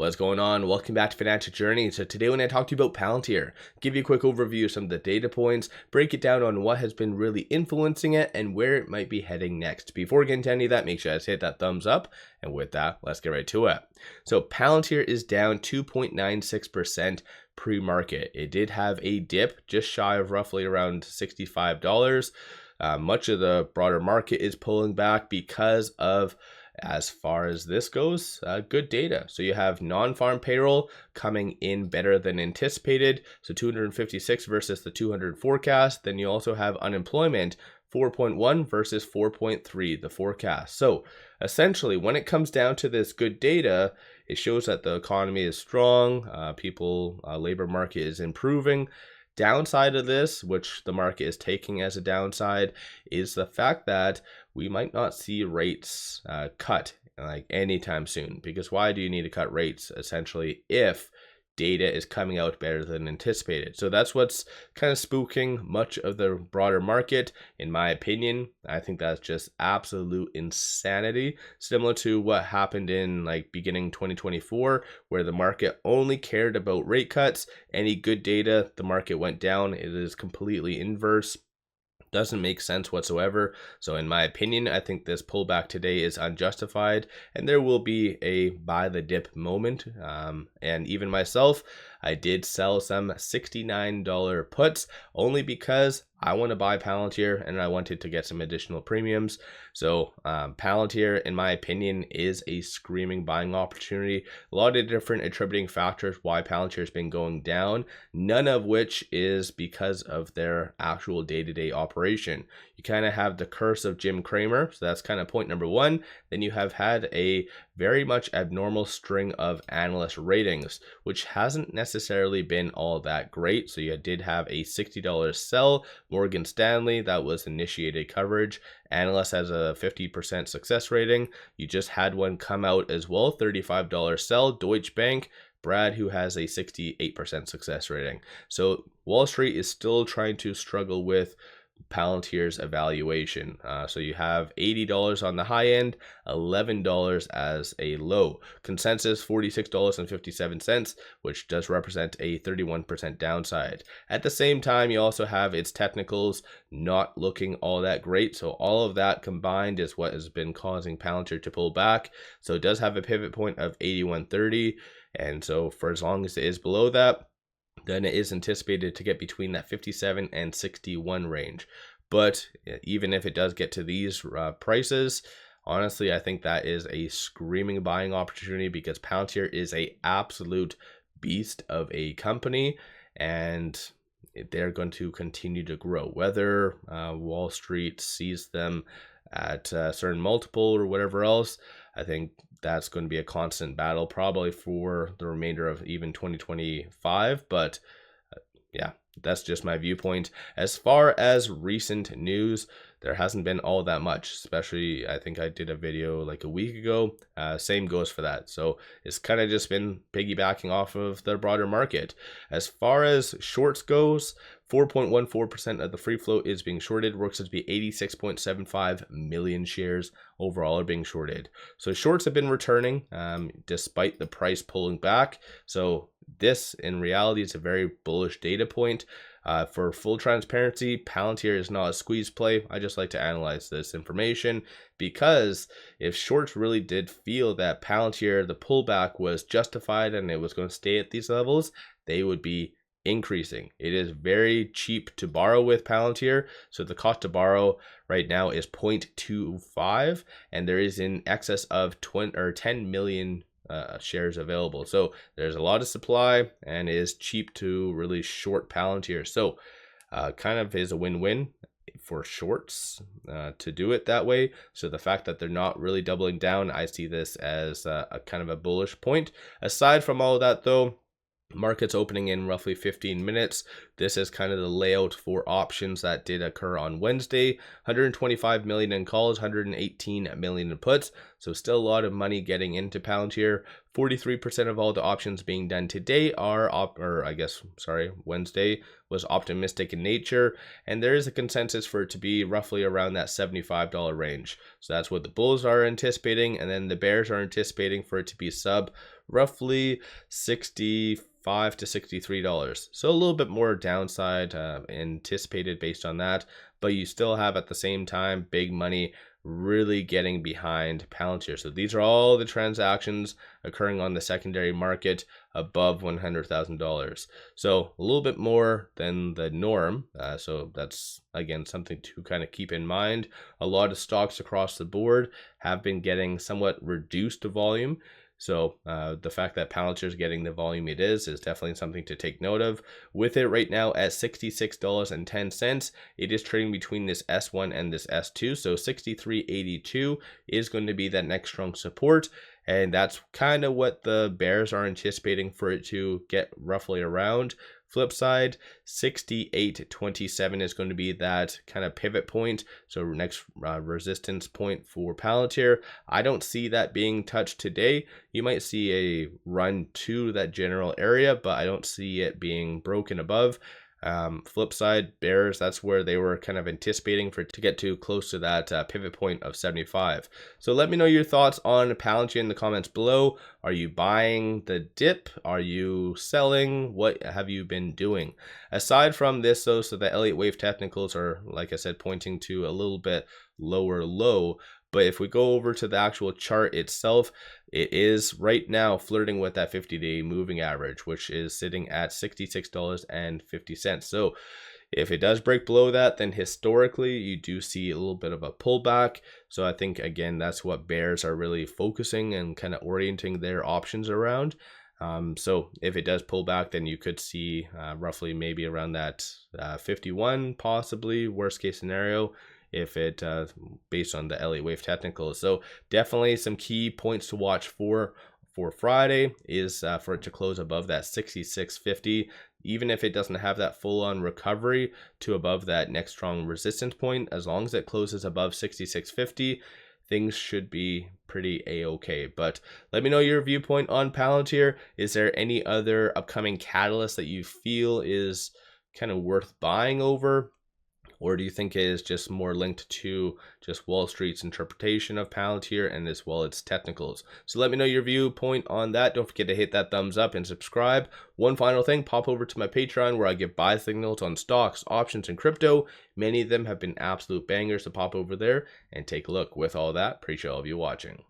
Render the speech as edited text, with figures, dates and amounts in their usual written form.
What's going on? Welcome back to Financial Journey. So today when I talk to you about Palantir, give you a quick overview of some of the data points, break it down on what has been really influencing it and where it might be heading next. Before getting to any of that, make sure you guys hit that thumbs up. And with that, let's get right to it. So Palantir is down 2.96% pre-market. It did have a dip just shy of roughly around $65. Much of the broader market is pulling back because of, as far as this goes, good data. So you have non-farm payroll coming in better than anticipated. So 256 versus the 200 forecast. Then you also have unemployment 4.1 versus 4.3, the forecast. So essentially, when it comes down to this good data, it shows that the economy is strong, labor market is improving. Downside of this, which the market is taking as a downside, is the fact that we might not see rates cut like anytime soon. Because why do you need to cut rates essentially if data is coming out better than anticipated? So that's what's kind of spooking much of the broader market, in my opinion. I think that's just absolute insanity, similar to what happened in like beginning 2024, where the market only cared about rate cuts. Any good data, the market went down. It is completely inverse. Doesn't make sense whatsoever. So in my opinion, I think this pullback today is unjustified and there will be a buy the dip moment. And even myself, I did sell some $69 puts only because I want to buy Palantir and I wanted to get some additional premiums. So Palantir, in my opinion, is a screaming buying opportunity. A lot of different attributing factors why Palantir has been going down, none of which is because of their actual day-to-day operation. You kind of have the curse of Jim Cramer. So that's kind of point number one. Then you have had a very much abnormal string of analyst ratings, which hasn't necessarily been all that great. So you did have a $60 sell, Morgan Stanley, that was initiated coverage. Analyst has a 50% success rating. You just had one come out as well, $35 sell, Deutsche Bank, Brad, who has a 68% success rating. So Wall Street is still trying to struggle with Palantir's evaluation. So you have $80 on the high end, $11 as a low. Consensus $46.57, which does represent a 31% downside. At the same time, you also have its technicals not looking all that great. So all of that combined is what has been causing Palantir to pull back. So it does have a pivot point of 81.30. And so for as long as it is below that, then it is anticipated to get between that 57 and 61 range. But even if it does get to these prices, honestly, I think that is a screaming buying opportunity because Palantir is a absolute beast of a company and they're going to continue to grow. Whether Wall Street sees them at a certain multiple or whatever else, I think that's going to be a constant battle probably for the remainder of even 2025. But yeah, that's just my viewpoint. As far as recent news, there hasn't been all that much, especially I think I did a video like a week ago. Same goes for that. So it's kind of just been piggybacking off of the broader market. As far as shorts goes, 4.14% of the free float is being shorted. Works out to be 86.75 million shares overall are being shorted. So shorts have been returning despite the price pulling back. So this in reality is a very bullish data point. For full transparency, Palantir is not a squeeze play. I just like to analyze this information because if shorts really did feel that Palantir, the pullback was justified and it was going to stay at these levels, they would be increasing. It is very cheap to borrow with Palantir. So the cost to borrow right now is 0.25 and there is in excess of 10 million shares available. So there's a lot of supply and it is cheap to really short Palantir. So kind of is a win-win for shorts to do it that way. So the fact that they're not really doubling down, I see this as a kind of a bullish point. Aside from all of that though, market's opening in roughly 15 minutes. This is kind of the layout for options that did occur on Wednesday. 125 million in calls, 118 million in puts. So still a lot of money getting into Palantir. 43% of all the options being done today are, Wednesday was optimistic in nature. And there is a consensus for it to be roughly around that $75 range. So that's what the bulls are anticipating. And then the bears are anticipating for it to be sub roughly $65 to $63. So a little bit more downside anticipated based on that, but you still have at the same time big money really getting behind Palantir. So these are all the transactions occurring on the secondary market above $100,000. So a little bit more than the norm. So that's, again, something to kind of keep in mind. A lot of stocks across the board have been getting somewhat reduced volume. So the fact that Palantir is getting the volume it is definitely something to take note of. With it right now at $66.10, it is trading between this S1 and this S2. So 63.82 is going to be that next strong support. And that's kind of what the bears are anticipating for it to get roughly around. Flip side, 68.27 is going to be that kind of pivot point. So next resistance point for Palantir. I don't see that being touched today. You might see a run to that general area, but I don't see it being broken above. Flip side, bears, that's where they were kind of anticipating for it to get to close to that pivot point of 75. So let me know your thoughts on Palantir in the comments below. Are you buying the dip? Are you selling? What have you been doing? Aside from this though, so the Elliott wave technicals are, like I said, pointing to a little bit lower low. But if we go over to the actual chart itself, it is right now flirting with that 50-day moving average, which is sitting at $66.50. So if it does break below that, then historically you do see a little bit of a pullback. So I think, again, that's what bears are really focusing and kind of orienting their options around. So if it does pull back, then you could see roughly maybe around that 51, possibly worst case scenario, if it based on the Elliott wave technicals. So definitely some key points to watch for Friday is for it to close above that 66.50. Even if it doesn't have that full-on recovery to above that next strong resistance point, as long as it closes above 66.50, things should be pretty a-okay. But let me know your viewpoint on Palantir. Is there any other upcoming catalyst that you feel is kind of worth buying over? Or do you think it is just more linked to just Wall Street's interpretation of Palantir and as well its technicals? So let me know your viewpoint on that. Don't forget to hit that thumbs up and subscribe. One final thing, pop over to my Patreon where I give buy signals on stocks, options, and crypto. Many of them have been absolute bangers, so pop over there and take a look. With all that, appreciate all of you watching.